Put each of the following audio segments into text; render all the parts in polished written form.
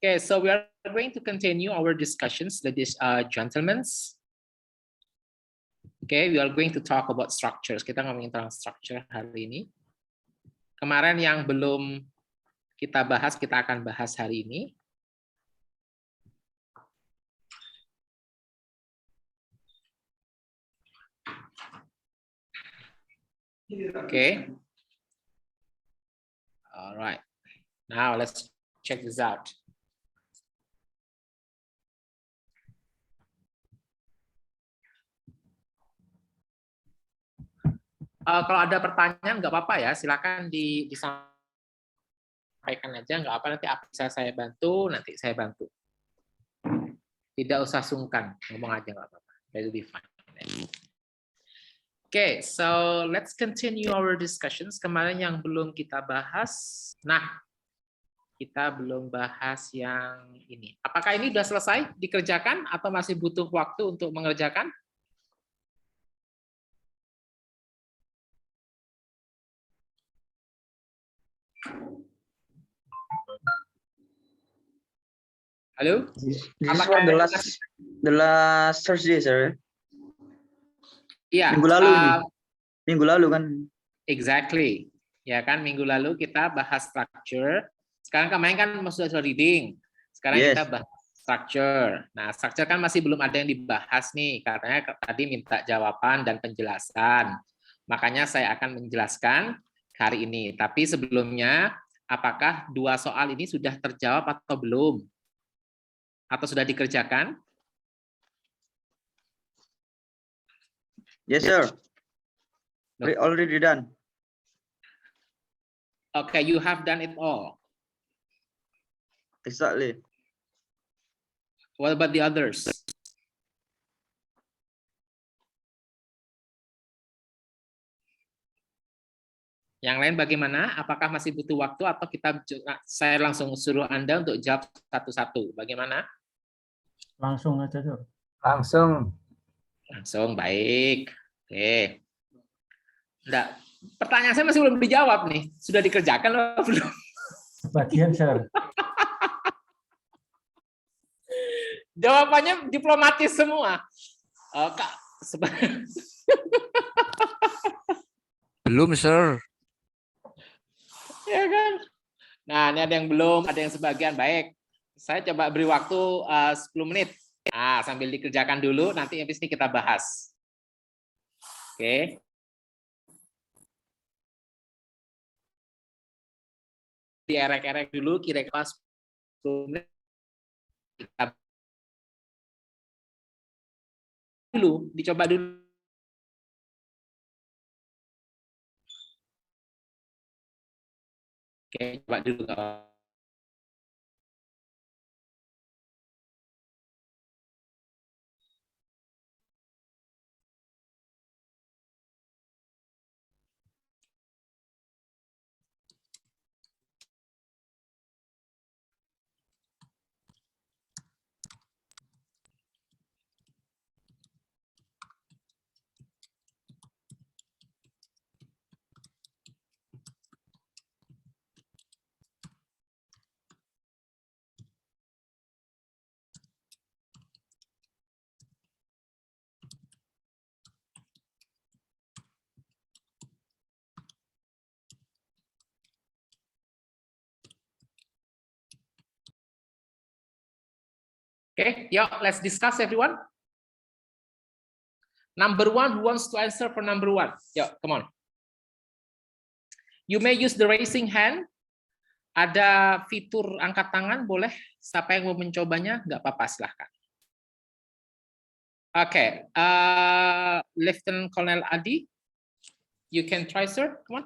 Okay, so we are going to continue our discussions, ladies, gentlemen. Okay, we are going to talk about structures. Kita ngomongin tentang structure hari ini. Kemarin yang belum kita bahas, kita akan bahas hari ini. Okay. All right. Now let's check this out. Kalau ada pertanyaan nggak apa-apa ya, silakan disampaikan aja, nggak apa, nanti apa bisa saya bantu, nanti saya bantu. Tidak usah sungkan, ngomong aja nggak apa-apa. That will be fine. Okay, so let's continue our discussions. Kemarin yang belum kita bahas, nah kita belum bahas yang ini. Apakah ini sudah selesai dikerjakan atau masih butuh waktu untuk mengerjakan? Halo? This is for the last Thursday, sir. Iya. Minggu lalu ini. Minggu lalu kan. Exactly. Ya kan, minggu lalu kita bahas structure. Sekarang kemarin kan sudah reading. Sekarang kita bahas structure. Nah, structure kan masih belum ada yang dibahas nih, katanya tadi minta jawaban dan penjelasan. Makanya saya akan menjelaskan hari ini. Tapi sebelumnya, apakah dua soal ini sudah terjawab atau belum? Atau sudah dikerjakan? Yes, sir. Already done. Okay, you have done it all. Exactly. What about the others? Yang lain bagaimana? Apakah masih butuh waktu atau saya langsung suruh Anda untuk jawab satu-satu? Bagaimana? Langsung aja, Sir. Langsung. Langsung, baik. Oke. Enggak. Pertanyaan saya masih belum dijawab nih. Sudah dikerjakan atau belum? Sebagian, Sir. Jawabannya diplomatis semua. Kak, Belum, Sir. Ya kan? Nah, ini ada yang belum, ada yang sebagian. Baik. Saya coba beri waktu 10 menit. Nah, sambil dikerjakan dulu, nanti habis ini kita bahas. Oke. Dierek-erek dulu, kira-kira 10 menit. Kita dulu, dicoba dulu. Oke, coba dulu. Okay, yeah, let's discuss, everyone. Number one, who wants to answer for number one? Yeah, come on. You may use the raising hand. Ada fitur angkat tangan, boleh. Siapa yang mau mencobanya, nggak apa-apa, silahkan. Okay, Lieutenant Colonel Adi, you can try, sir. Come on.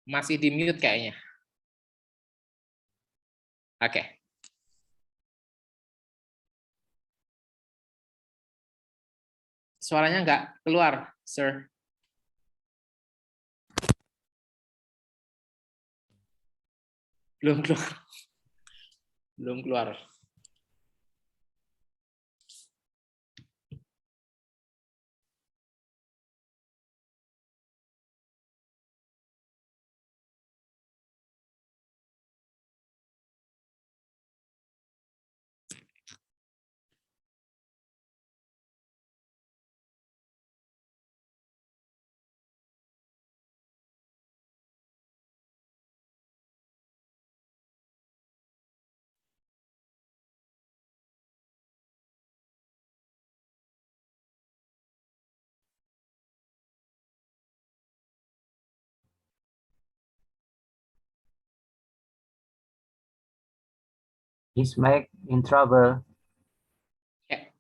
Masih di mute kayaknya. Oke. Suaranya nggak keluar, sir. Belum keluar. Belum keluar. He's Mike in trouble.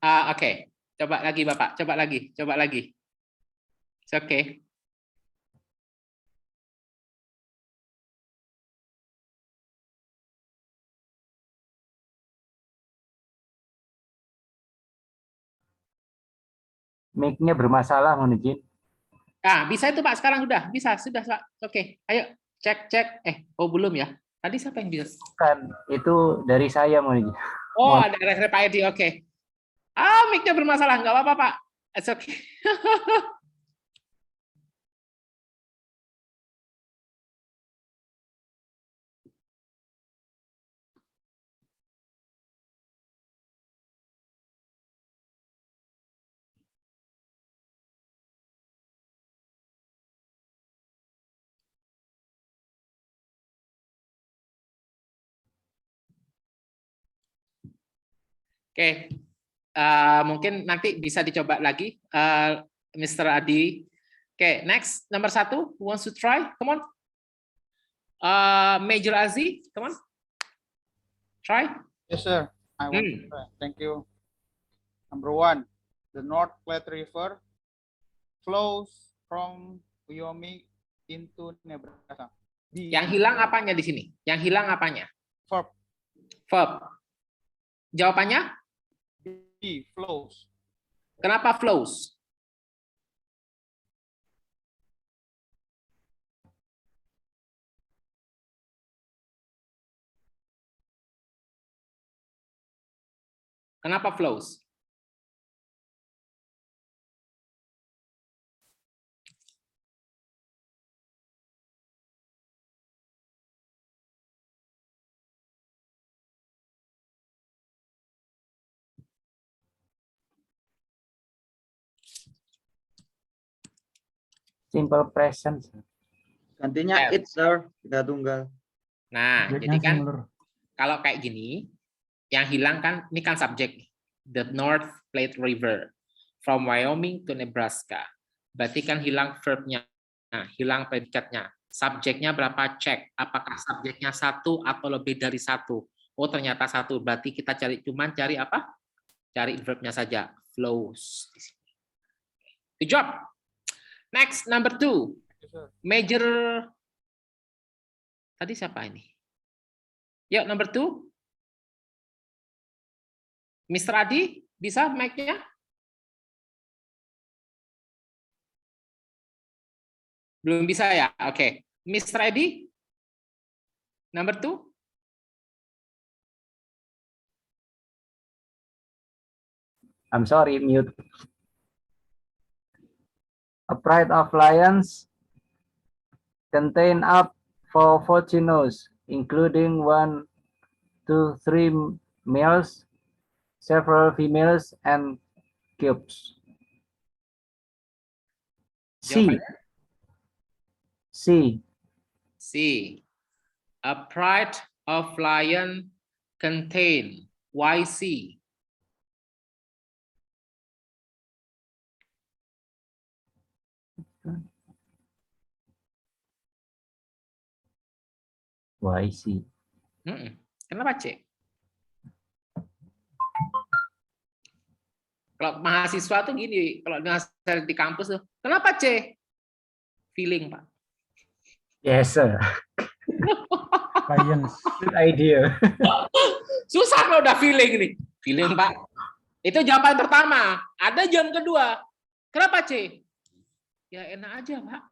Oke. Coba lagi Bapak, coba lagi. It's okay. Mic-nya bermasalah, mohon izin. Bisa itu Pak, sekarang sudah Pak. Oke, ayo cek. Oh belum ya. Tadi siapa yang bisa? Bukan, itu dari saya, mohon izin. Oh, ada rekrut Pak Edi, oke. Mic-nya bermasalah, nggak apa-apa Pak. It's okay. Oke, mungkin nanti bisa dicoba lagi, Mr. Adi. Oke, next, number 1, who wants to try? Come on. Major Azi, come on. Try. Yes, sir. I want to try. Thank you. Number 1, the North Platte River flows from Wyoming into Nebraska. Yang hilang apanya di sini? Yang hilang apanya? Verb. Verb. Jawabannya? B, flows. Kenapa flows? Kenapa flows? Simple present. Gantinya it, sir. Tiga tunggal. Nah, Subjeknya jadi kan singular. kalau kayak gini, yang hilang kan, ini kan subjek. The North Platte River from Wyoming to Nebraska. Berarti kan hilang verbnya, hilang predikatnya. Subjeknya berapa? Cek. Apakah subjeknya 1 atau lebih dari 1? Oh, ternyata 1. Berarti kita cari apa? Cari verbnya saja. Flows. Good job. Next, number 2. Major. Tadi siapa ini? Yuk, number 2. Mr. Adi, bisa mic-nya? Belum bisa ya? Oke. Mr. Edi, number 2. I'm sorry, mute. A pride of lions contain up for 40 nose, including 1 to 3 males, several females, and cubes. C. C. C. A pride of lion contain. Why C? Why C? Kenapa C? Kalau mahasiswa tuh gini, kalau di kampus tuh, kenapa C? Feeling, Pak. Yes, sir. Lions. Good idea. Susah kalau udah feeling nih. Feeling, Pak. Itu jawaban pertama. Ada jam kedua. Kenapa C? Ya enak aja, Pak.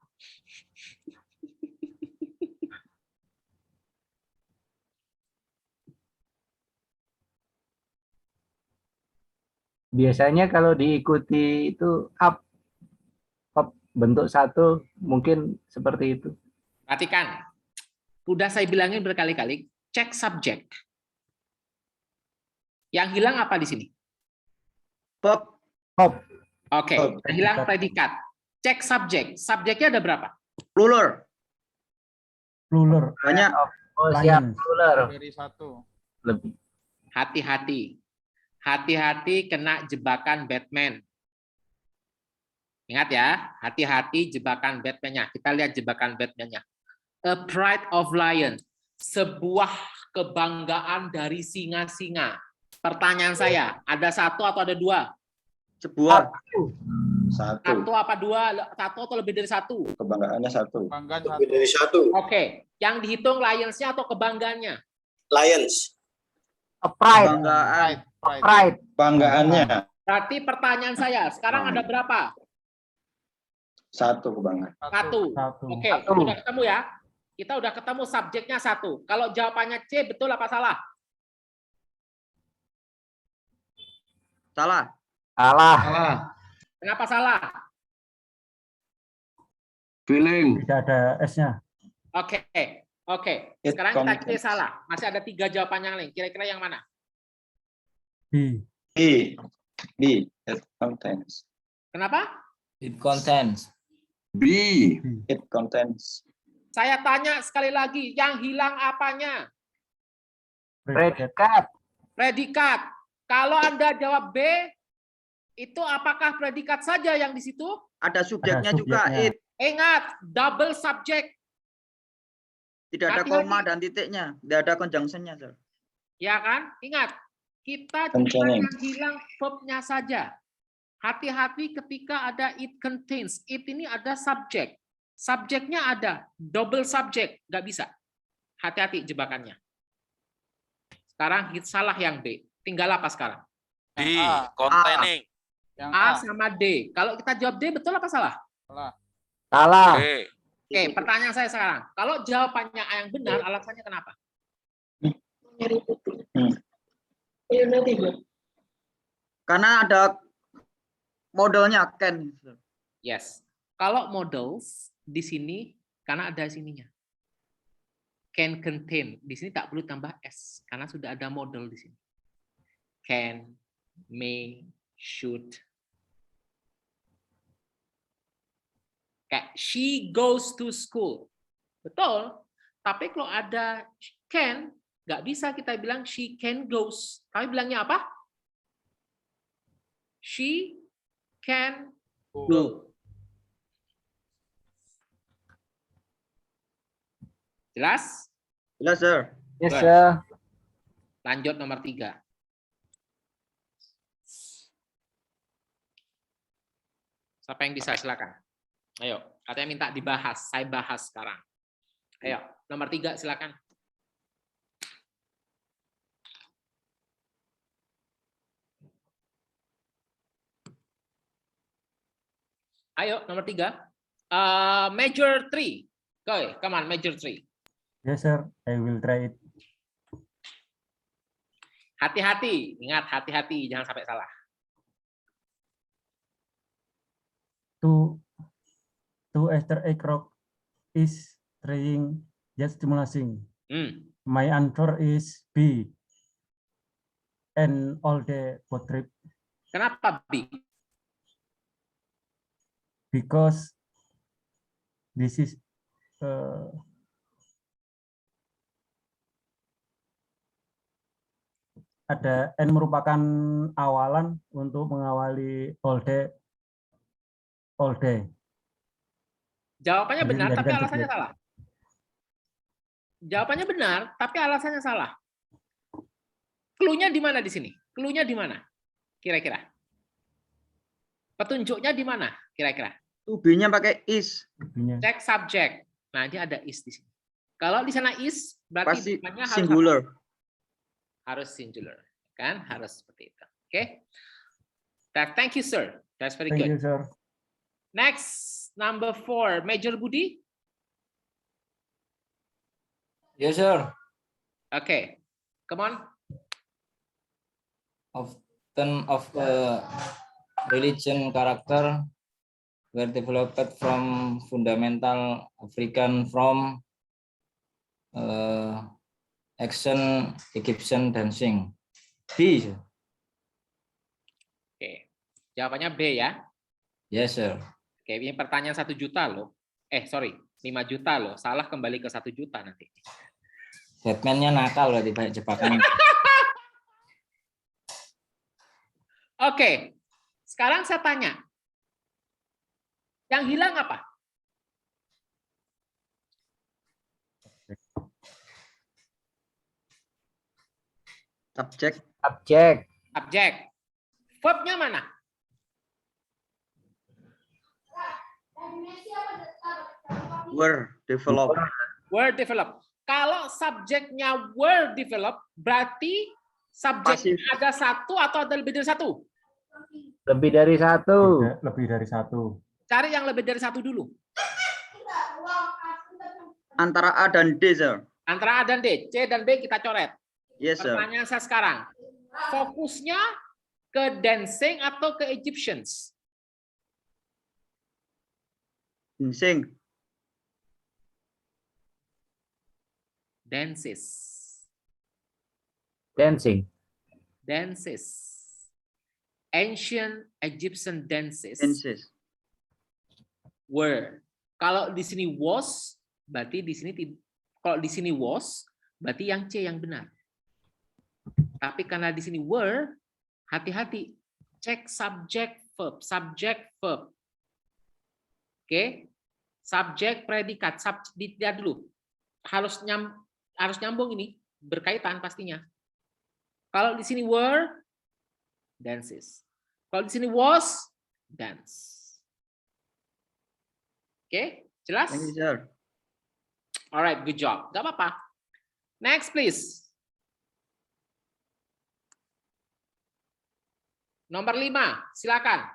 Biasanya kalau diikuti itu up bentuk 1 mungkin seperti itu. Perhatikan. Udah saya bilangin berkali-kali, cek subjek. Yang hilang apa di sini? Verb. Oke, yang hilang predikat. Cek subjek. Subjeknya ada berapa? Plural. Banyak. Oh, siap, Lions. plural. Dari 1. Lebih. Hati-hati. Hati-hati kena jebakan Batman. Ingat ya, hati-hati jebakan Batman-nya. Kita lihat jebakan Batman-nya. A pride of lion. Sebuah kebanggaan dari singa-singa? Pertanyaan saya, ada satu atau ada dua? Sebuah. Satu apa dua? Satu atau lebih dari satu? Kebanggaannya satu. Banggaan Lebih satu. dari satu. Oke, yang dihitung lions-nya atau kebanggaannya? Lions. Pride. Kebanggaan. Pride. Pride. Banggaannya Berarti pertanyaan saya, sekarang ada berapa? satu kebanggaan. Satu. Satu. Oke, udah ketemu ya? Kita udah ketemu subjeknya satu. Kalau jawabannya C, betul apa salah? Salah. Salah. Kenapa salah? Tidak ada S-nya. Oke, oke. It Sekarang kita contains. salah. Masih ada 3 jawaban yang lain. Kira-kira yang mana? B. B. It contains. Kenapa? It contains. It contains. Saya tanya sekali lagi, yang hilang apanya? Predikat. Predikat. Kalau Anda jawab B, itu apakah predikat saja yang di situ? Ada subjeknya Ada juga. subjeknya. It. Ingat, double subject. Tidak ada Hati-hati. koma dan titiknya. Tidak ada conjunction-nya, Sir. Ya kan? Ingat, kita cuma Concerning. yang hilang verb-nya saja. Hati-hati ketika ada it contains. It ini ada subjek. Subjeknya ada. Double subject. Nggak bisa. Hati-hati jebakannya. Sekarang salah yang B. Tinggal apa sekarang? B. A. Containing. Yang A A. sama D. Kalau kita jawab D, betul apa salah? Salah. Salah. B. Oke, pertanyaan saya sekarang. Kalau jawabannya A yang benar, alasannya kenapa? Karena ada modelnya can. Sir. Yes. Kalau models di sini karena ada sininya. Can contain. Di sini tak perlu tambah S karena sudah ada model di sini. Can, may, should. Kayak she goes to school. Betul. Tapi kalau ada can, nggak bisa kita bilang she can goes. Kami bilangnya apa? She can go. Jelas? Jelas, Sir. Yes, Good. sir. Lanjut nomor 3. Siapa yang bisa silakan. Ayo, katanya minta dibahas. Saya bahas sekarang. Ayo, nomor 3 silakan. Ayo, nomor 3. Major 3. Go, come on, major 3. Yes, sir. I will try it. Hati-hati, ingat hati-hati, jangan sampai salah. Two Easter egg rock is trying just stimulating. My answer is B. And all the boat trip Kenapa B? because this is ada N merupakan awalan untuk mengawali all day. Jawabannya Jadi benar, tapi dijadikan alasannya subjek. salah. Jawabannya benar, tapi alasannya salah. Clue-nya di mana di sini? Clue-nya di mana? Kira-kira. Petunjuknya di mana? Kira-kira. B-nya pakai is. Intinya. Cek subjek. Nah, dia ada is di sini. Kalau di sana is, berarti Pasti depannya harus singular. apa? Harus singular. Kan? Harus seperti itu. Oke? Thank you, sir. That's very Thank good. you, sir. Next, number 4. Major Budi. Yes, sir. Okay. Come on. Often of religion character were developed from fundamental African from action Egyptian dancing. B. sir. Oke. Jawabannya B ya. Yes, sir. Oke, ini pertanyaan 1 juta loh. Sorry, 5 juta loh. Salah kembali ke 1 juta nanti. Batman-nya nakal berarti banyak jebakan. Oke. Sekarang saya tanya. Yang hilang apa? Subject. Subject. Subjek. Verbnya mana? Were developed. Were developed. Kalau subjeknya were developed, berarti subjeknya Pasif. ada satu atau ada lebih dari satu? Lebih dari satu. Lebih dari satu. Cari yang lebih dari satu dulu. Antara A dan D, sir. Antara A dan D. C dan B kita coret. Yes, sir. Pertanyaan saya sekarang. Fokusnya ke dancing atau ke Egyptians? Dancing. Dances. Dancing. Dances. Ancient Egyptian dances Dances. were. Kalau di sini was, berarti di sini kalau di sini was, berarti yang C yang benar. Tapi karena di sini were, hati-hati. Cek subject verb, subject verb. Oke. Subjek predikat, dilihat dulu. Harus nyambung ini, berkaitan pastinya. Kalau di sini were, dances. Kalau di sini was, dance. Oke, jelas? Thank you, sir. Alright, good job. Gak apa-apa. Next, please. Nomor 5, silakan.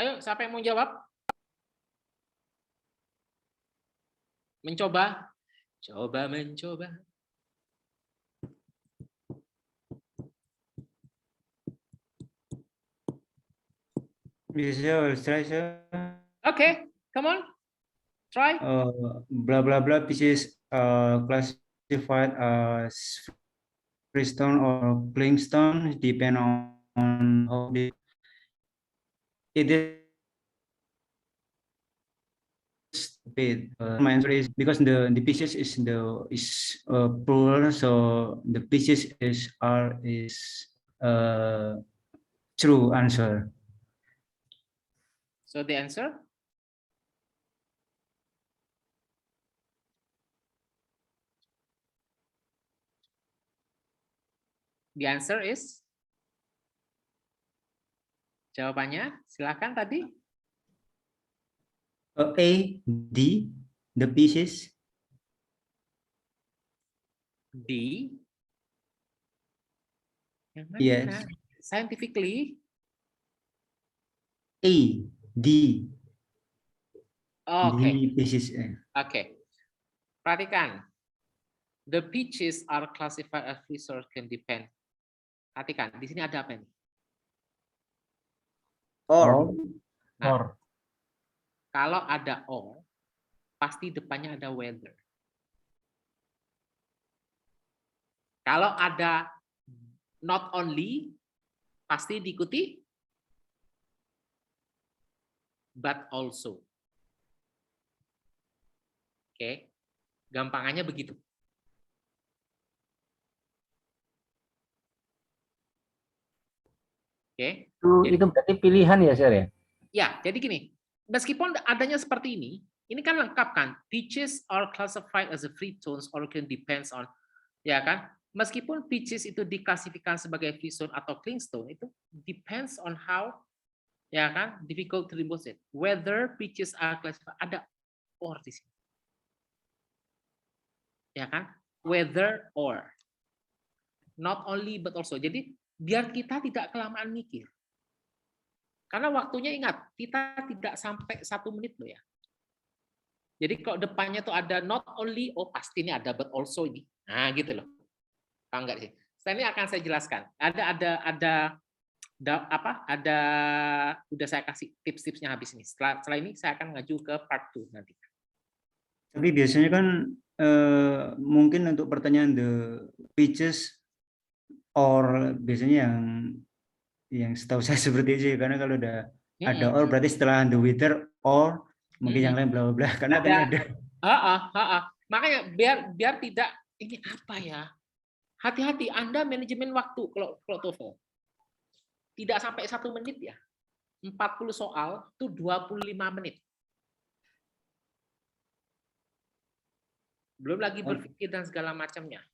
Ayo, siapa yang mau jawab? Mencoba. Coba mencoba. Yes, sir. I'll try, sir. Okay, come on. Try. Blah blah blah pieces classified as freestone or clingstone depend on how it is paid. My answer is because the pieces is plural, so the pieces is true answer. So the answer? The answer is? Jawabannya, silakan tadi. A, D, the pieces. D. Yang mana? Yes. Scientifically. A, D. Oke. The pieces. Oke. Perhatikan. The pitches are classified as resource can depend. Perhatikan, di sini ada apa ini? Or. Nah, Or. kalau ada or, pasti depannya ada whether. Kalau ada not only, pasti diikuti but also. Oke, gampangannya begitu. Oke. Itu berarti pilihan ya, Sir ya? Ya, jadi gini, meskipun adanya seperti ini kan lengkap kan? Pitches are classified as a free tones or can depends on, ya kan? Meskipun pitches itu diklasifikasikan sebagai free tone atau clingstone, itu depends on how, ya kan? Difficult to remove it. Whether pitches are classified, ada or di sini. Ya kan? Whether or. Not only but also. Jadi biar kita tidak kelamaan mikir. Karena waktunya ingat, kita tidak sampai 1 menit loh ya. Jadi kalau depannya tuh ada not only, oh pasti ini ada but also ini. Nah gitu loh. Paham nggak sih? Setelah ini akan saya jelaskan. Udah saya kasih tips-tipsnya habis ini. Setelah ini saya akan ngaju ke part 2 nanti. Tapi biasanya kan mungkin untuk pertanyaan the pitches or biasanya yang setahu saya seperti itu, karena kalau udah ada or berarti setelah the whether or mungkin yang lain bla bla bla, karena ada. Makanya biar tidak ini apa ya? Hati-hati Anda manajemen waktu kalau TOEFL. Tidak sampai 1 menit ya. 40 soal itu 25 menit. Belum lagi berpikir dan segala macamnya.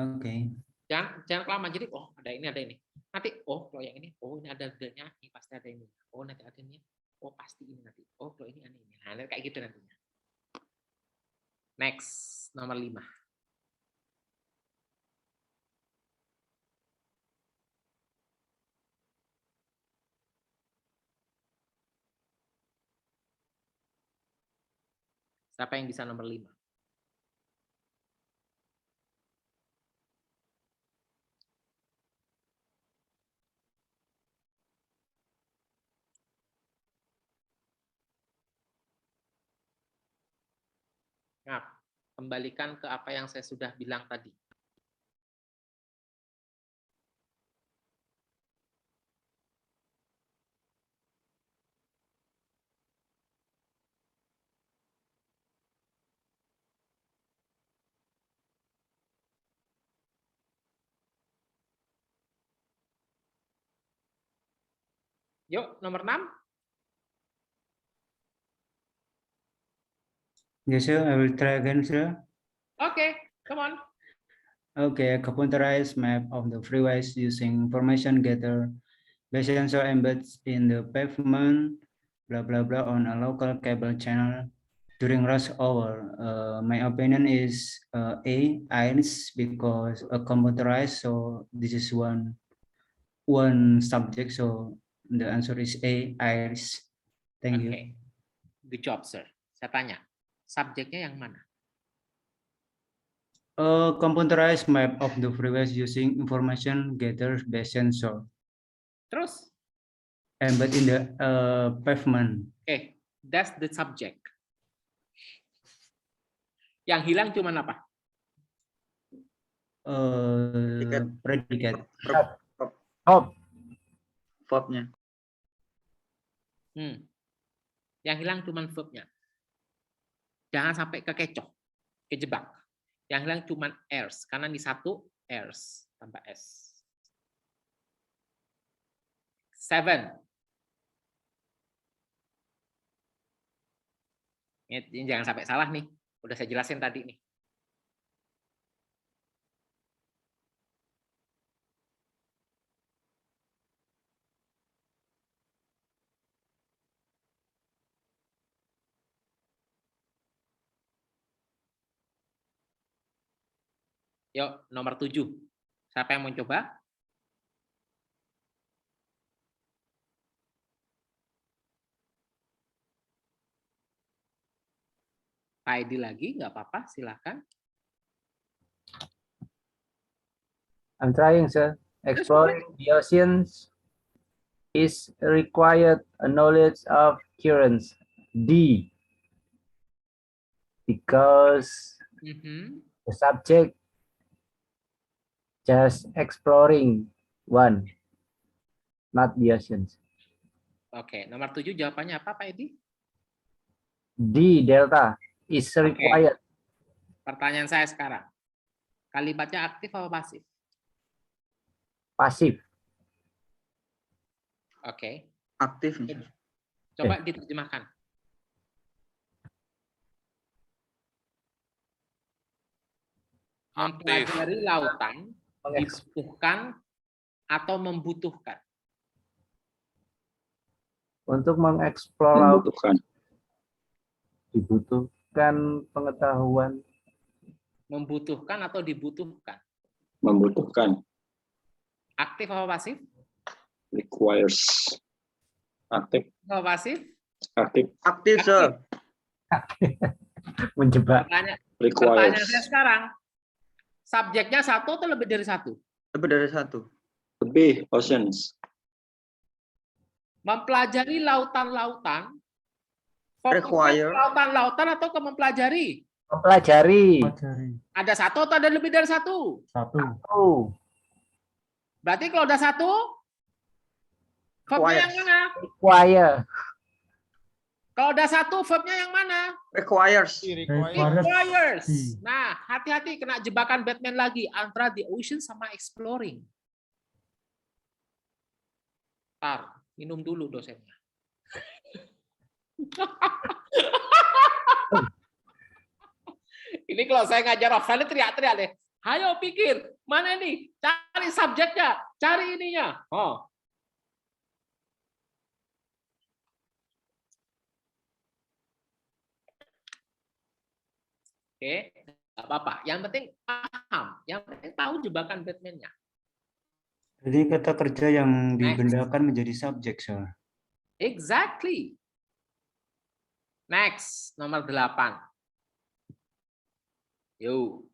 Oke. Jangan kelamaan. Jadi, oh ada ini, ada ini. Nanti, oh kalau yang ini, oh ini ada the-nya, ini pasti ada ini. Oh nanti ada ini, oh pasti ini nanti. Oh kalau ini ada ini. Nah, kayak gitu nantinya. Next, nomor 5. Siapa yang bisa nomor 5? Nah, kembalikan ke apa yang saya sudah bilang tadi. Yuk, nomor 6. Yes, sir. I will try again, sir. Okay, come on. Okay, a computerized map of the freeways using information gathered by sensor embeds in the pavement, blah, blah, blah, on a local cable channel during rush hour. My opinion is A, IRIS, because a computerized, so this is one subject, so the answer is A, IRIS. Thank you. Okay. Good job, sir. Saya tanya, subjeknya yang mana? A computerized map of the freeways using information gathered by sensor. Terus? Embed in the pavement. Okay, that's the subject. Yang hilang cuma apa? Predicate. Verbnya. Yang hilang cuma verbnya. Jangan sampai kekecoh, kejebak. Yang hilang cuma airs, karena di satu airs tambah s. 7. Ini jangan sampai salah nih. Udah saya jelasin tadi nih. Yuk, nomor 7. Siapa yang mau coba? Pak Edi lagi, nggak apa-apa, silakan. I'm trying, sir. Exploring the oceans is required a knowledge of currents. D. Because the subject just exploring one, not the oceans. Oke, nomor 7 jawabannya apa, Pak Edi? D, delta, is required. Pertanyaan saya sekarang, kalimatnya aktif atau pasif? Pasif. Oke. Aktif. Coba diterjemahkan. Mempelajari lautan dibutuhkan atau membutuhkan? Untuk mengeksplor laut dibutuhkan pengetahuan. Membutuhkan atau dibutuhkan? Membutuhkan. Aktif atau pasif? Requires. Aktif. Atau pasif? Aktif. Aktif, sir. Menjebak. Pertanyaan saya sekarang, subjeknya satu atau lebih dari satu? Lebih dari satu. Lebih, oceans. Mempelajari lautan-lautan, Require. lautan-lautan atau ke mempelajari? Mempelajari. Ada satu atau ada lebih dari satu? Satu. Berarti kalau ada satu, verbnya yang mana? Require. Kalau ada satu, verbnya yang mana? Requires. Requires. Nah, hati-hati kena jebakan Batman lagi antara the ocean sama exploring. Tar, minum dulu dosennya. Ini kalau saya ngajar offline teriak-teriak deh. Ayo pikir, mana ini? Cari subjeknya, cari ininya. Oh. Oke, nggak apa-apa. Yang penting paham, yang penting tahu jebakan Batman-nya. Jadi kata kerja yang dibendakan menjadi subjek, Sir. Exactly. Next, nomor 8. Yuk.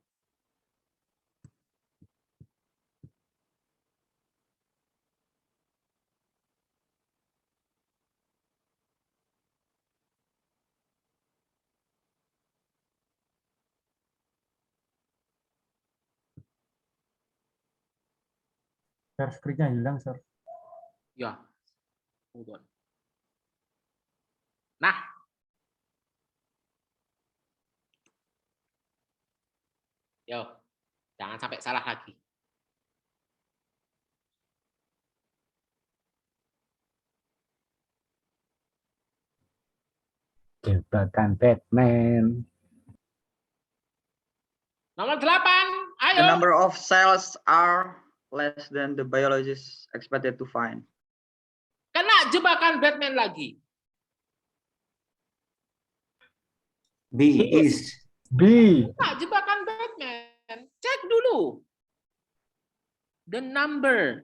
Share screen-nya hilang, Sir. Ya. Hold on. Nah. Yo. Jangan sampai salah lagi. Jebakan Batman. Nomor 8. Ayo. The number of cells are less than the biologist expected to find. Kena jebakan Batman lagi. B is. B. Kena jebakan Batman. Cek dulu. The number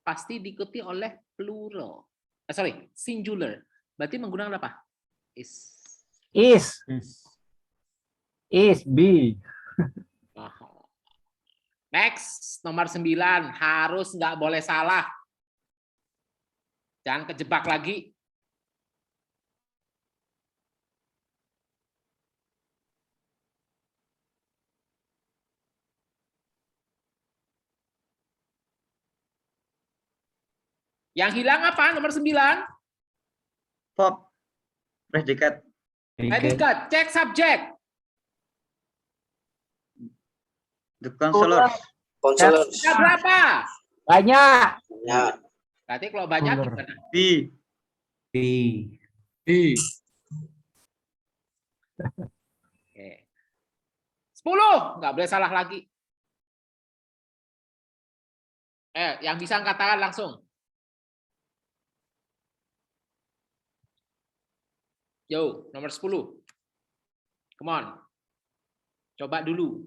pasti diikuti oleh plural. Sorry, singular. Berarti menggunakan apa? Is. B. Next, nomor 9. Harus nggak boleh salah. Jangan kejebak lagi. Yang hilang apa? Nomor 9. Verb. Predikat. Predikat. Cek subjek. The counselors. Counselors. Ada berapa? Banyak. Ya. Berarti kalau banyak Plural. gimana? B. B. Oke. 10. Nggak boleh salah lagi. Yang bisa katakan langsung. Yo, nomor 10. Come on. Coba dulu.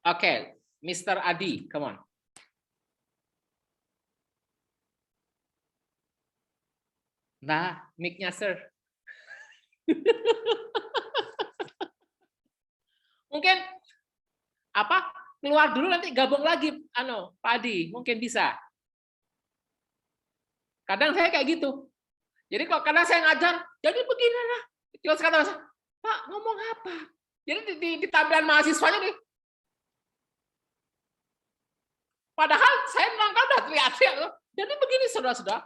Oke, Mr. Adi, come on. Nah, mic-nya, sir. Mungkin apa? Keluar dulu nanti gabung lagi, Pak Adi, mungkin bisa. Kadang saya kayak gitu. Jadi kok karena saya ngajar, jadi begini lah. Terus kata saya, Pak ngomong apa? Jadi di tampilan mahasiswanya nih. Padahal saya nangkap udah teriak-teriak loh. Jadi begini saudara-saudara.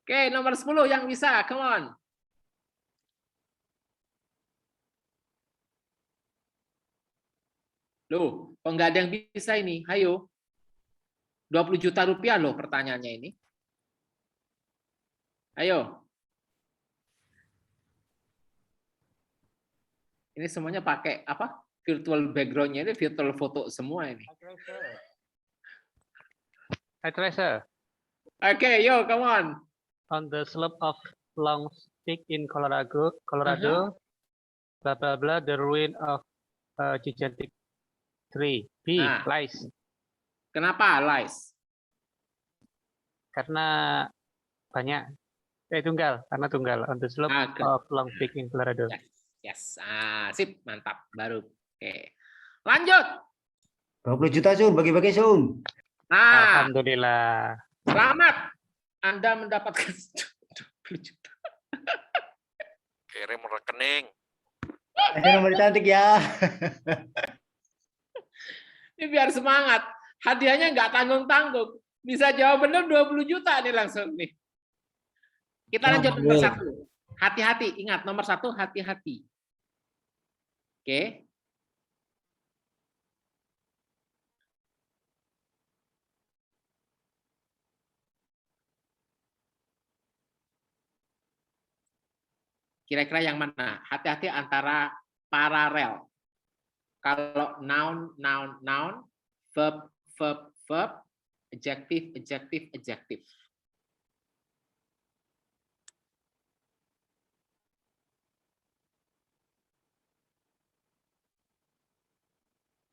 Oke, nomor 10 yang bisa, come on. Loh, kok nggak ada yang bisa ini? Ayo. 20 juta rupiah loh pertanyaannya ini. Ayo. Ini semuanya pakai apa? Virtual background-nya ini virtual foto semua ini. I try, sir. Oke, yo, come on. On the slope of Long Peak in Colorado, blah blah blah, the ruin of gigantic tree. B. Nah. Lies. Kenapa lies? Karena banyak. Tunggal. Karena tunggal. On the slope of Long Peak in Colorado. Yes. Sip, mantap. Baru. Oke. Lanjut. 20 juta, Sun. Bagi-bagi, Sun. Nah, Alhamdulillah. selamat. Anda mendapatkan 20 juta. Kirim rekening. Nomor cantik ya. Ini biar semangat. Hadiahnya nggak tanggung-tanggung. Bisa jawab benar 20 juta nih langsung nih. Kita lanjut nomor 1. Hati-hati. Ingat, nomor 1 hati-hati. Oke. Kira-kira yang mana? Hati-hati antara paralel. Kalau noun, noun, noun, verb, verb, verb, adjective, adjective, adjective.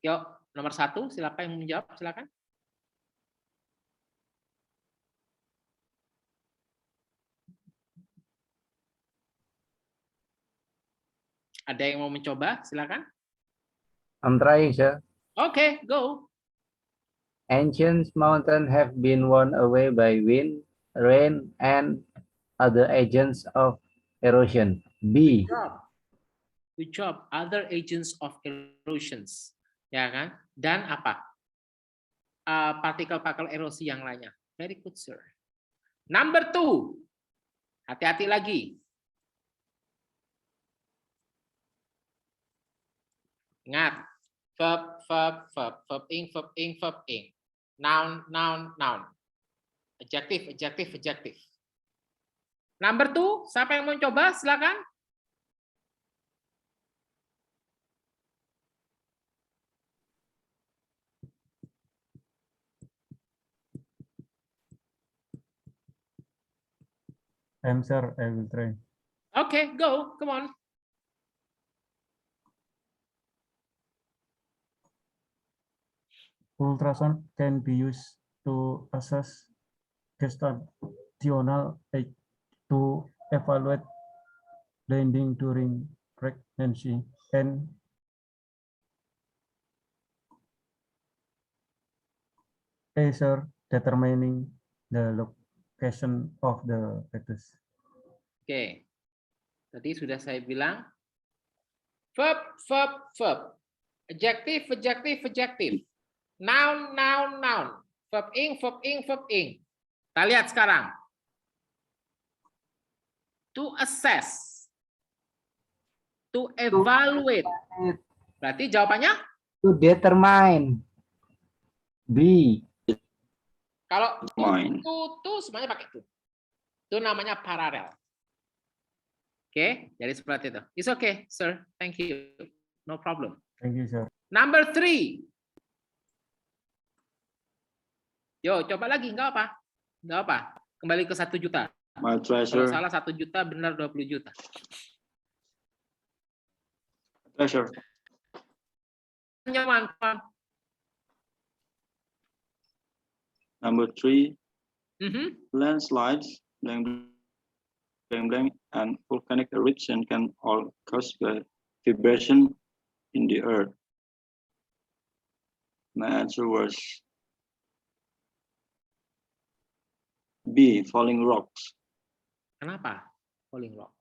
Yuk, nomor 1, siapa yang menjawab? Silakan. Ada yang mau mencoba? Silakan. I'm trying, sir. Okay, go. Ancient mountains have been worn away by wind, rain, and other agents of erosion. B. Good job. Other agents of erosions. Ya kan? Dan apa? Partikel-partikel erosi yang lainnya. Very good, sir. Number 2. Hati-hati lagi. Ingat. Verb, verb, verb. Verb ing, verb ing, verb ing. Noun, noun, noun. Adjective, adjective, adjective. Number 2. Siapa yang mau coba? Silakan. Sir, I will try. Okay, go. Come on. Ultrasound can be used to assess gestational age to evaluate blending during pregnancy and sir, determining the location of the fetus. Oke. Tadi sudah saya bilang verb, verb, verb. Adjective, adjective, adjective. Noun, noun, noun. Verb ing, verb ing, verb ing. Kita lihat sekarang. To assess. To evaluate. Berarti jawabannya? To determine. B. Kalau to semuanya pakai to. Itu namanya paralel. Oke, jadi seperti itu. It's okay, sir. Thank you. No problem. Thank you, sir. Number 3. Yo, coba lagi, nggak apa? Nggak apa. Kembali ke 1 juta. My Kalau treasure. salah 1 juta, benar 20 juta. Treasure. Nyaman. Number 3. Mhm. Landslides, blank, blank, blank, and volcanic eruption can all caused by vibration in the earth. My answer was B, falling rocks. Kenapa? Falling rocks.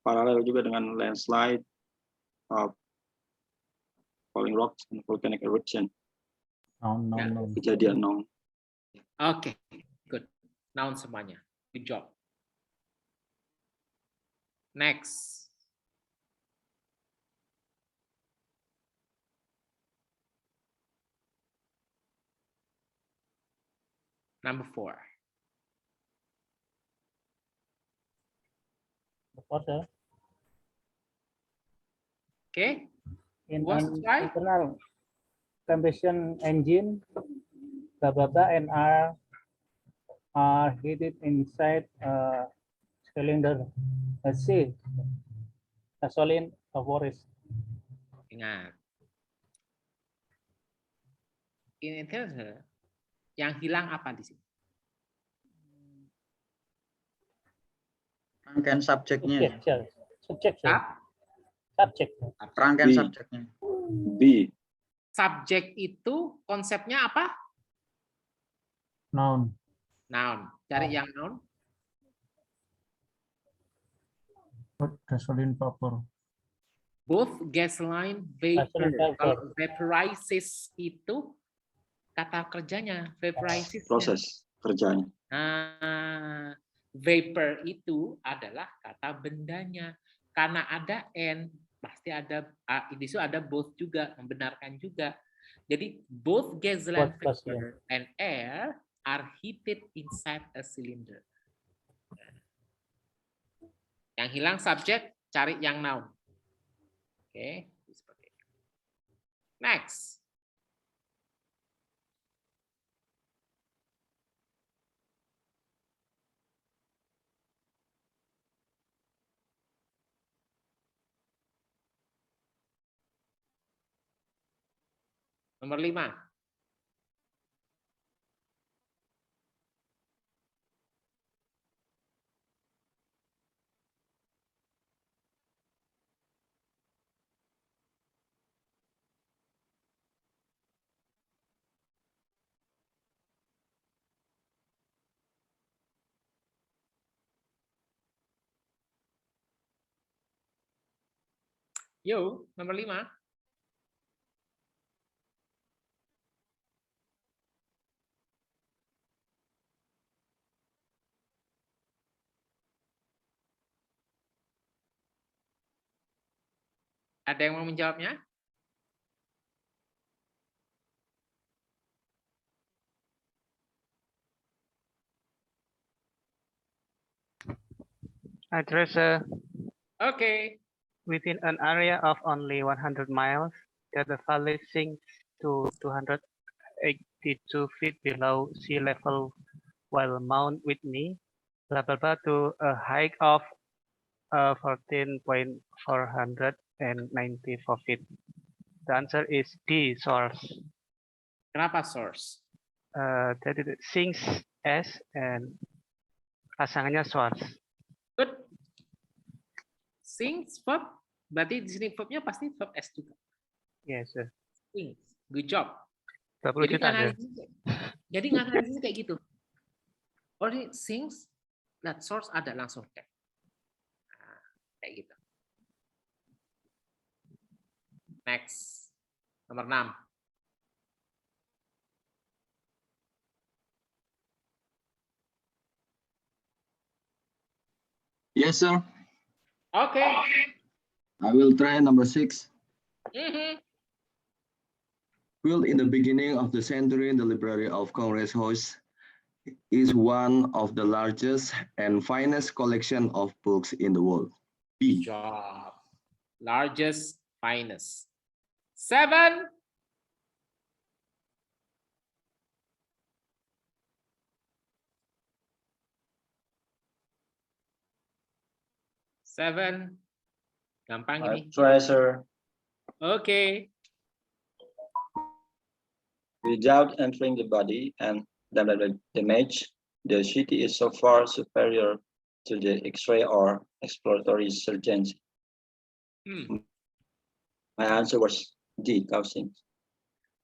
Paralel juga dengan landslide, falling rocks, and volcanic eruption. Noun. Kejadian noun. Oke, good. Noun semuanya. Good job. Next. Number 4. Okay. In What's an right? internal combustion engine, blah blah blah, and are heated inside a cylinder. Let's see, gasoline vaporized. Ingat. In internal, yang hilang apa di sini? Rangkaian subjeknya. Subjek. Rangkaian B. subjeknya. B. Subjek itu konsepnya apa? Noun. Noun. Cari yang noun. Gasoline vapor. Both gasoline vapor. Kalau vaporizes itu kata kerjanya vaporizes. Proses kerjanya. Vapor itu adalah kata bendanya. Karena ada N, pasti ada di situ ada both juga, membenarkan juga. Jadi both gasoline vapor and air are heated inside a cylinder. Yang hilang subjek, cari yang noun. Oke, seperti itu. Next. Nomor 5. Yo, nomor 5. Ada yang mau menjawabnya? Address Okay. within an area of only 100 miles, that the valley sinks to 282 feet below sea level, while Mount Whitney, blah blah blah, to a height of 14,494 feet. The answer is D, source. Kenapa source? Jadi sinks S and pasangannya source. Good. Sinks verb, berarti di sini verbnya pasti verb S juga. Yes, sir. Sinks. Good job. 20 juta, sir. Jadi nganalisis kayak gitu. Oh, ini sinks, lihat source ada langsung kayak. Nah, kayak gitu. Next. Nomor 6. Yes, sir. Okay. I will try number 6. Mm-hmm. Built in the beginning of the century, the Library of Congress House is one of the largest and finest collection of books in the world. B. Job. Largest, finest. 7. Gampang ini. Treasure. Okay. Without entering the body and damage, the city is so far superior to the X-ray or exploratory surgeons. My answer was D, causing.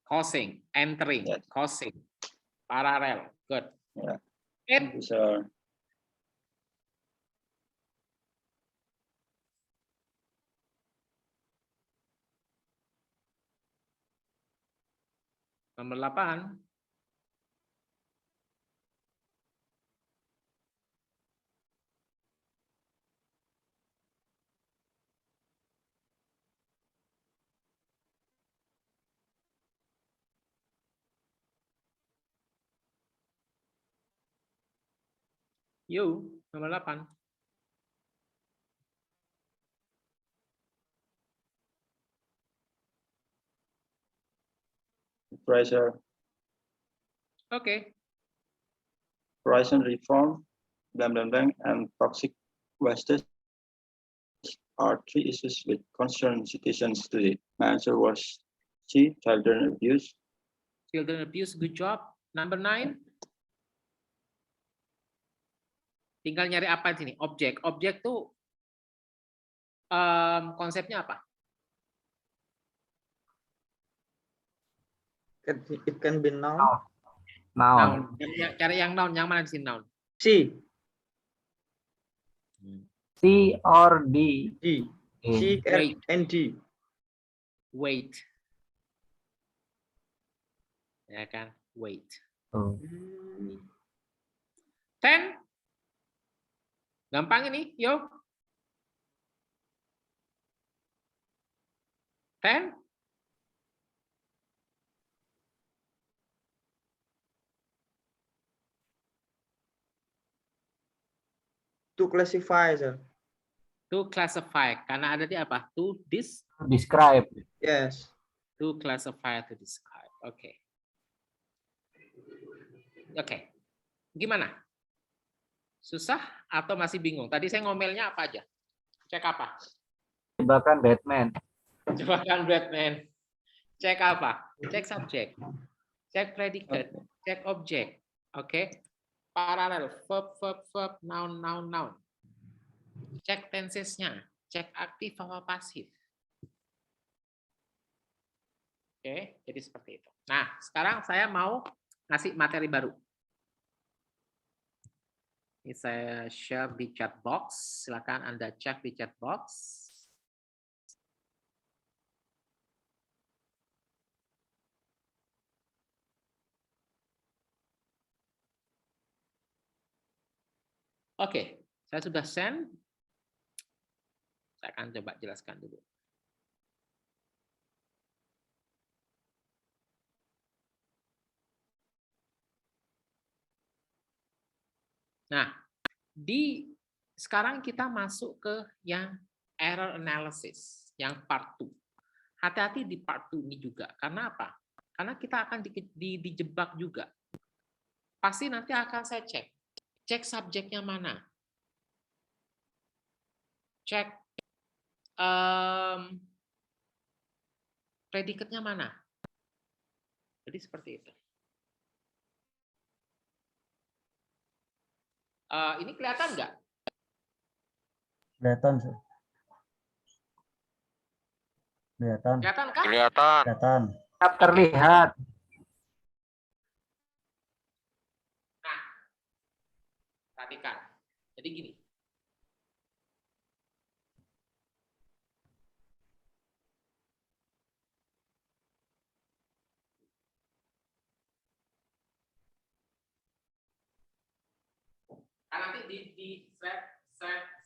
Causing, entering, Yes. causing. Parallel. Good. Yeah. It. These are Nomor 8. Yuk, nomor 8. pressure, Okay. horizon reform, and toxic wastes are 3 issues with concern citizens today. My answer was C, children abuse. Children abuse, good job. Number 9. Tinggal nyari apa di sini? Objek. Objek tuh konsepnya apa? It can be noun. Noun. Cari yang noun. Yang mana di sini noun? C. C or D. D. C and D. Wait. Ya kan? Wait. 10. Gampang ini, yo. Fair? To classify, sir. To classify. Karena ada di apa? To Describe. Yes. To classify, to describe. Oke. Oke. Gimana? Susah atau masih bingung? Tadi saya ngomelnya apa aja? Cek apa? Jebakan Batman. Jebakan Batman. Cek apa? Cek subjek. Cek predicate. Cek objek. Oke. Paralel. Verb, verb, verb. Noun, noun, noun. Cek tensesnya. Cek aktif atau pasif. Oke. Jadi seperti itu. Nah, sekarang saya mau ngasih materi baru. Ini saya share di chat box. Silakan Anda cek di chat box. Oke, saya sudah send. Saya akan coba jelaskan dulu. Nah, sekarang kita masuk ke yang error analysis, yang part 2. Hati-hati di part 2 ini juga. Karena apa? Karena kita akan dijebak juga. Pasti nanti akan saya cek. Cek subjeknya mana. Cek predikatnya mana. Jadi seperti itu. Ini kelihatan nggak? Kelihatan, sir. Kelihatan. Kelihatan kan? Kelihatan. Kelihatan. Terlihat. Nah, perhatikan. Jadi gini. Kan nanti di set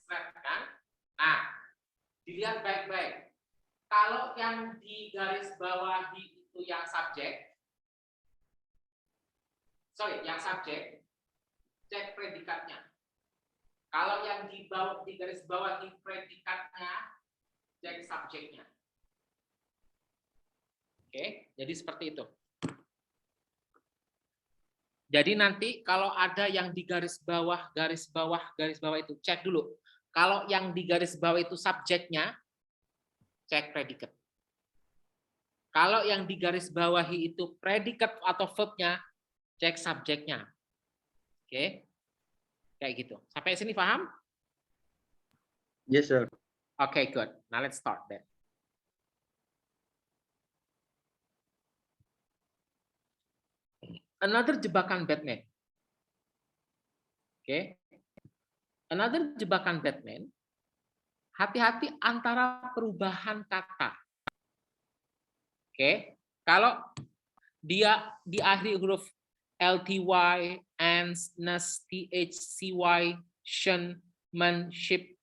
kan. Nah, dilihat baik-baik. Kalau yang di garis bawah itu yang subjek, yang subjek, cek predikatnya. Kalau yang di garis bawah di predikatnya, cek subjeknya. Oke, jadi seperti itu. Jadi nanti kalau ada yang di garis bawah itu cek dulu. Kalau yang di garis bawah itu subjeknya, cek predikat. Kalau yang di garis bawahi itu predikat atau verbnya, cek subjeknya. Oke, kayak gitu. Sampai sini paham? Yes, sir. Okay, good. Now let's start then. Another jebakan Batman. Oke. Another jebakan Batman. Hati-hati antara perubahan kata. Oke. Kalau dia di akhir huruf LTY, ANS, NAS, TH, CY, SHN, MAN, SHIP,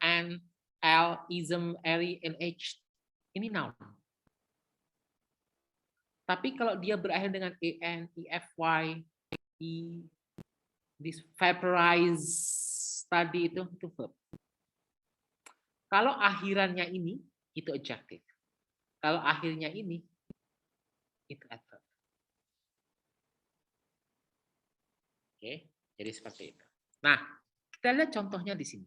N, L, ISM, LI, NH. Ini noun. Tapi kalau dia berakhir dengan EN, EFY, E, this vaporize tadi itu verb. Kalau akhirannya ini, itu adjective. Kalau akhirnya ini, itu adverb. Oke, jadi seperti itu. Nah, kita lihat contohnya di sini.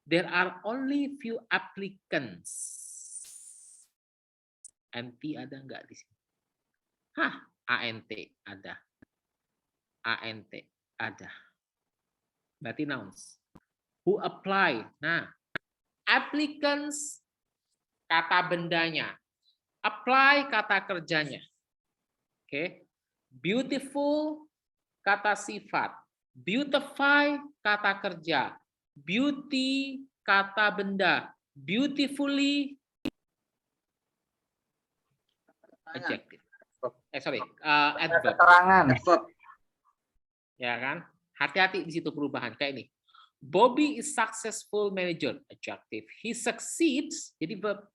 There are only few applicants. NT ada nggak di sini? Hah, ANT ada. ANT ada. Berarti nouns. Who apply? Nah, applicants kata bendanya. Apply kata kerjanya. Oke. Beautiful kata sifat. Beautify kata kerja. Beauty kata benda. Beautifully adjective. Adverb. Keterangan. Ya kan? Hati-hati di situ perubahan kayak ini. Bobby is successful manager, adjective. He succeeds, jadi verb.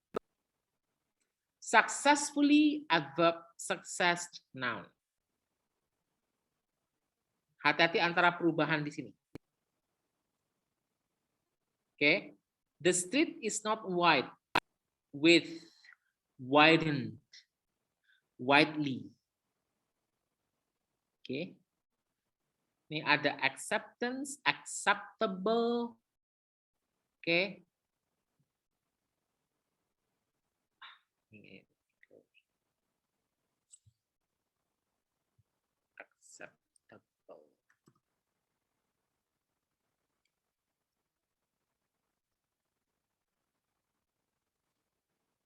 Successfully, adverb success noun. Hati-hati antara perubahan di sini. Okay. The street is not wide with widened, widely. Okay. Ini ada acceptance, acceptable. Okay. Acceptable.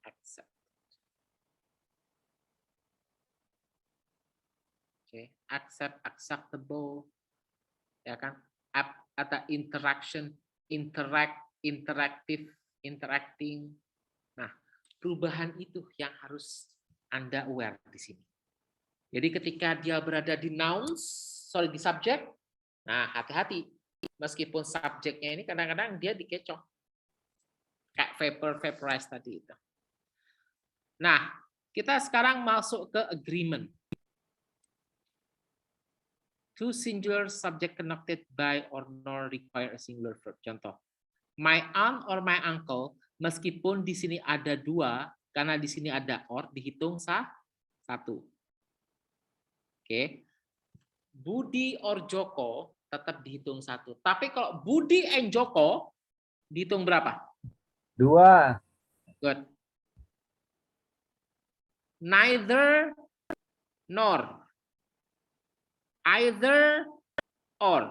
Accept. Okay. Accept, acceptable. Ya kan? Atau interaction, interactive, interacting. Nah, perubahan itu yang harus Anda aware di sini. Jadi ketika dia berada di nouns, di subjek, nah hati-hati. Meskipun subjeknya ini kadang-kadang dia dikecoh. Kayak vapor, vaporize tadi itu. Nah, kita sekarang masuk ke agreement. Two singular subject connected by or nor require a singular verb. Contoh, my aunt or my uncle, meskipun di sini ada dua, karena di sini ada or, dihitung satu. Oke. Budi or Joko tetap dihitung satu. Tapi kalau Budi and Joko, dihitung berapa? 2. Good. Neither nor. Either or.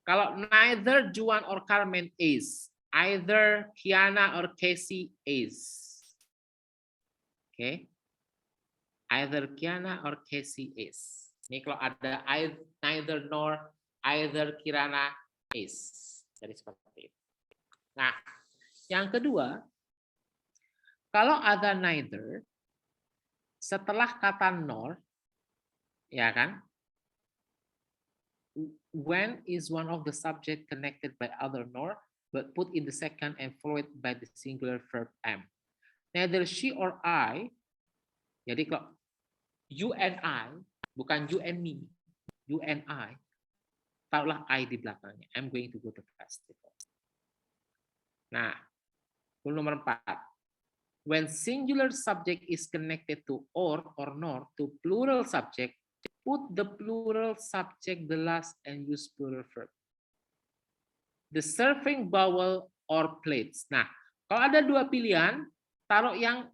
Kalau neither Juan or Carmen is, either Kiana or Casey is. Okay. Either Kiana or Casey is. Ini kalau ada neither nor, either Kirana is. Jadi seperti itu. Nah, yang kedua, kalau ada neither, setelah kata nor, ya kan? When is one of the subject connected by other nor, but put in the second and followed by the singular verb am. Neither she or I, jadi kalau you and I, bukan you and me, you and I, taruhlah I di belakangnya. I'm going to go to festival. Nah, rule nomor 4. When singular subject is connected to or nor to plural subject, put the plural subject the last and use plural verb. The serving bowl or plates. Nah, kalau ada dua pilihan, taruh yang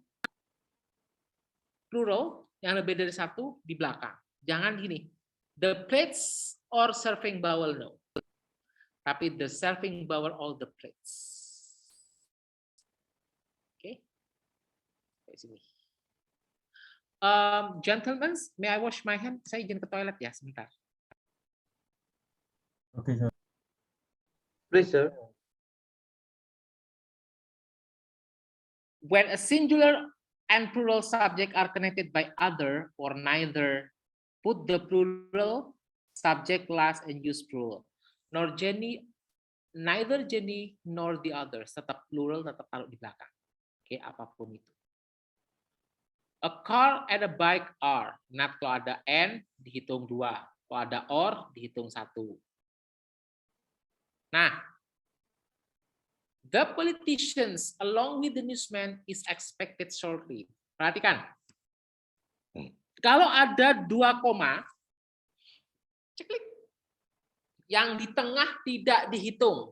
plural, yang lebih dari satu di belakang. Jangan gini, the plates or serving bowl, no. Tapi the serving bowl all the plates. Oke. Di sini. Gentlemen, may I wash my hand? Saya izin ke toilet ya, sebentar. Okay, sir. Please, sir. When a singular and plural subject are connected by other or neither, put the plural subject last and use plural. Nor Jenny, neither Jenny nor the others. Tetap plural, tetap taruh di belakang. Oke, apapun itu. A car and a bike are. Not kalau ada and, dihitung 2. Kalau ada or, dihitung 1. Nah, the politicians along with the newsman is expected shortly. Perhatikan. Kalau ada 2 koma, ceklik. Yang di tengah tidak dihitung.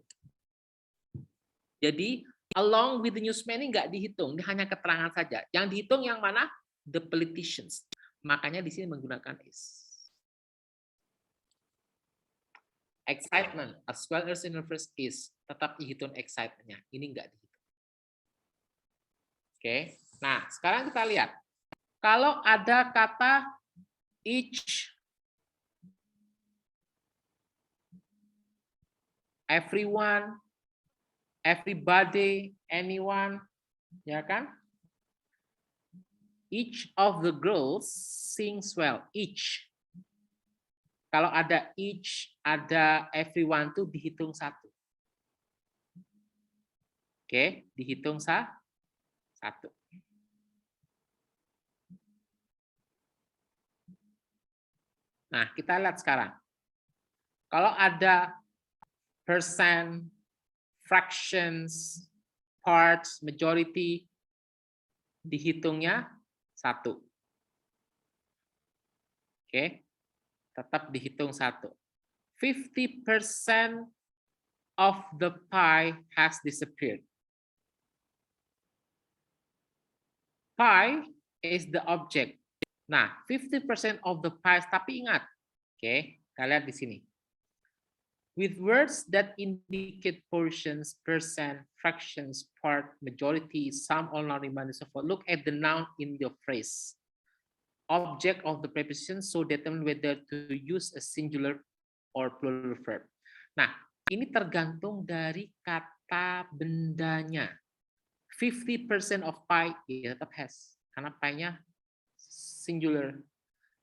Jadi, along with the newsman ini nggak dihitung. Ini hanya keterangan saja. Yang dihitung yang mana? The politicians. Makanya di sini menggunakan is. Excitement as well as in the first is tetap dihitung excitementnya. Ini enggak dihitung. Oke. Nah, sekarang kita lihat. Kalau ada kata each, everyone, everybody, anyone, ya kan? Each of the girls sings well. Each. Kalau ada each, ada everyone tuh dihitung 1. Oke, dihitung 1. Nah, kita lihat sekarang. Kalau ada percent, fractions, parts, majority, dihitungnya 1. Oke, tetap dihitung 1. 50% of the pie has disappeared. Pie is the object. Nah, 50% of the pie, tapi ingat, oke, kita lihat di sini. With words that indicate portions, percent, fractions, part, majority, sum, all, none, remainder, so forth, look at the noun in your phrase. Object of the preposition, so determine whether to use a singular or plural verb. Nah, ini tergantung dari kata bendanya. 50% of pie, ya tetap has, karena pie-nya singular.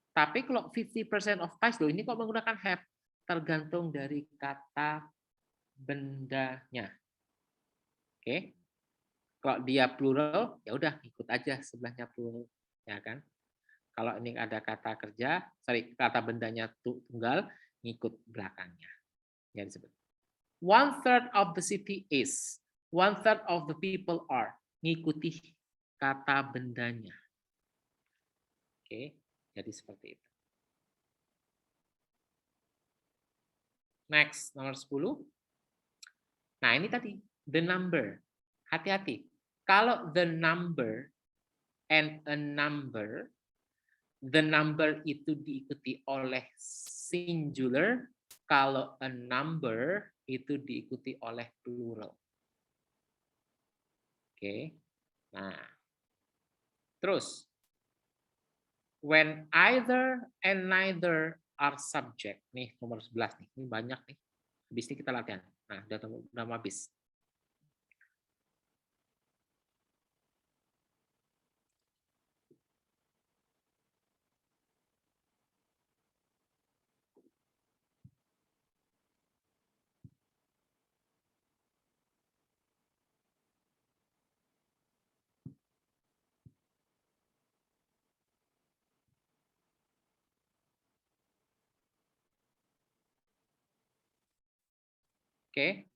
Tapi kalau 50% of pies, loh, ini kok menggunakan have, tergantung dari kata bendanya. Oke, kalau dia plural, ya udah ikut aja sebelahnya plural, ya kan? Kalau ini ada kata kerja, kata bendanya tunggal, ngikut belakangnya. Ya disebut. 1/3 of the city is, 1/3 of the people are, ngikuti kata bendanya. Oke, jadi seperti itu. Next, nomor 10. Nah, ini tadi, the number. Hati-hati. Kalau the number and a number, the number itu diikuti oleh singular, kalau a number itu diikuti oleh plural. Oke. Nah, terus when either and neither are subject. Nih nomor 11 nih. Ini banyak nih. Habis ini kita latihan. Nah, udah mau habis. Okay.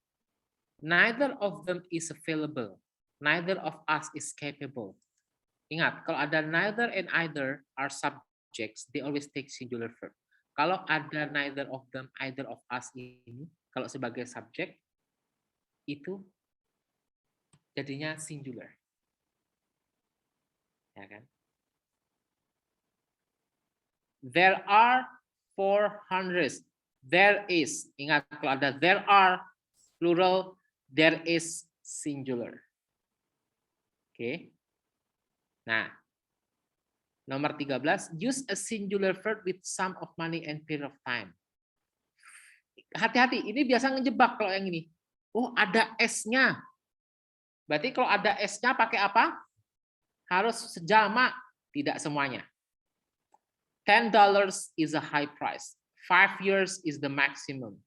Neither of them is available. Neither of us is capable. Ingat, kalau ada neither and either are subjects, they always take singular verb. Kalau ada neither of them, either of us ini, kalau sebagai subjek, itu jadinya singular. Ya kan? There are 400. There is. Ingat, kalau ada there are, plural, there is singular. Oke. Nah, nomor 13, use a singular verb with sum of money and period of time. Hati-hati, ini biasa ngejebak kalau yang ini. Oh, ada S-nya. Berarti kalau ada S-nya pakai apa? Harus sejamak, tidak semuanya. $10 is a high price. 5 years is the maximum.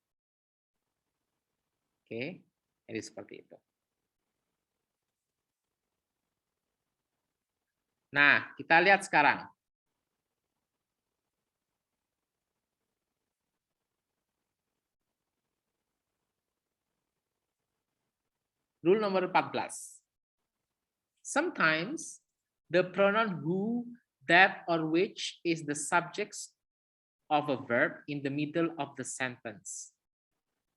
Oke, jadi seperti itu. Nah, kita lihat sekarang. Rule nomor 14. Sometimes the pronoun who, that, or which is the subject of a verb in the middle of the sentence.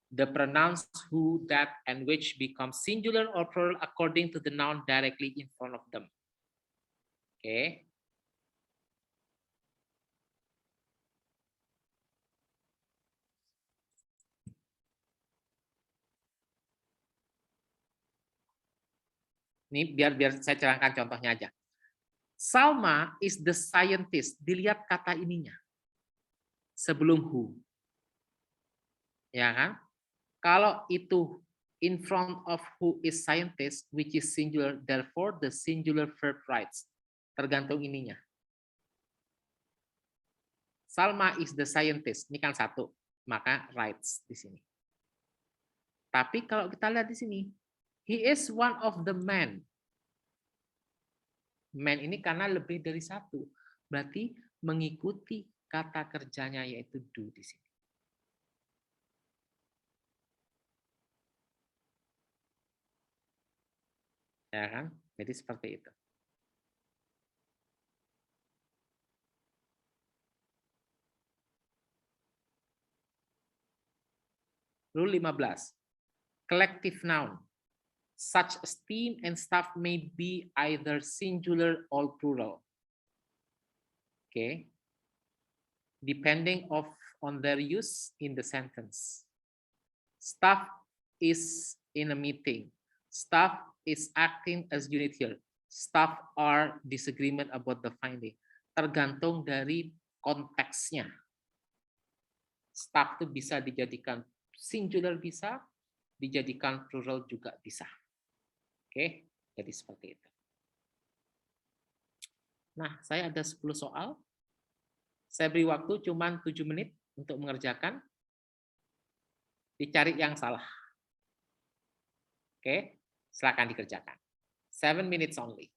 The pronouns who, that, and which become singular or plural according to the noun directly in front of them. Okay. Ini biar saya cerahkan contohnya aja. Salma is the scientist. Dilihat kata ininya. Sebelum who. Ya kan? Kalau itu in front of who is scientist, which is singular, therefore the singular verb writes. Tergantung ininya. Salma is the scientist. Ini kan satu, maka writes di sini. Tapi kalau kita lihat di sini, he is one of the men. Men ini karena lebih dari satu, berarti mengikuti kata kerjanya yaitu do di sini. Ya kan? Jadi seperti itu. Rule 15. Collective noun. Such as team and staff may be either singular or plural. Okay. Depending on their use in the sentence. Staff is in a meeting. Staff is acting as unit here. Staff are disagreement about the finding. Tergantung dari konteksnya. Staff itu bisa dijadikan singular, bisa dijadikan plural juga bisa. Oke, jadi seperti itu. Nah, saya ada 10 soal. Saya beri waktu cuma 7 menit untuk mengerjakan. Dicari yang salah. Oke, silakan dikerjakan. 7 minutes only.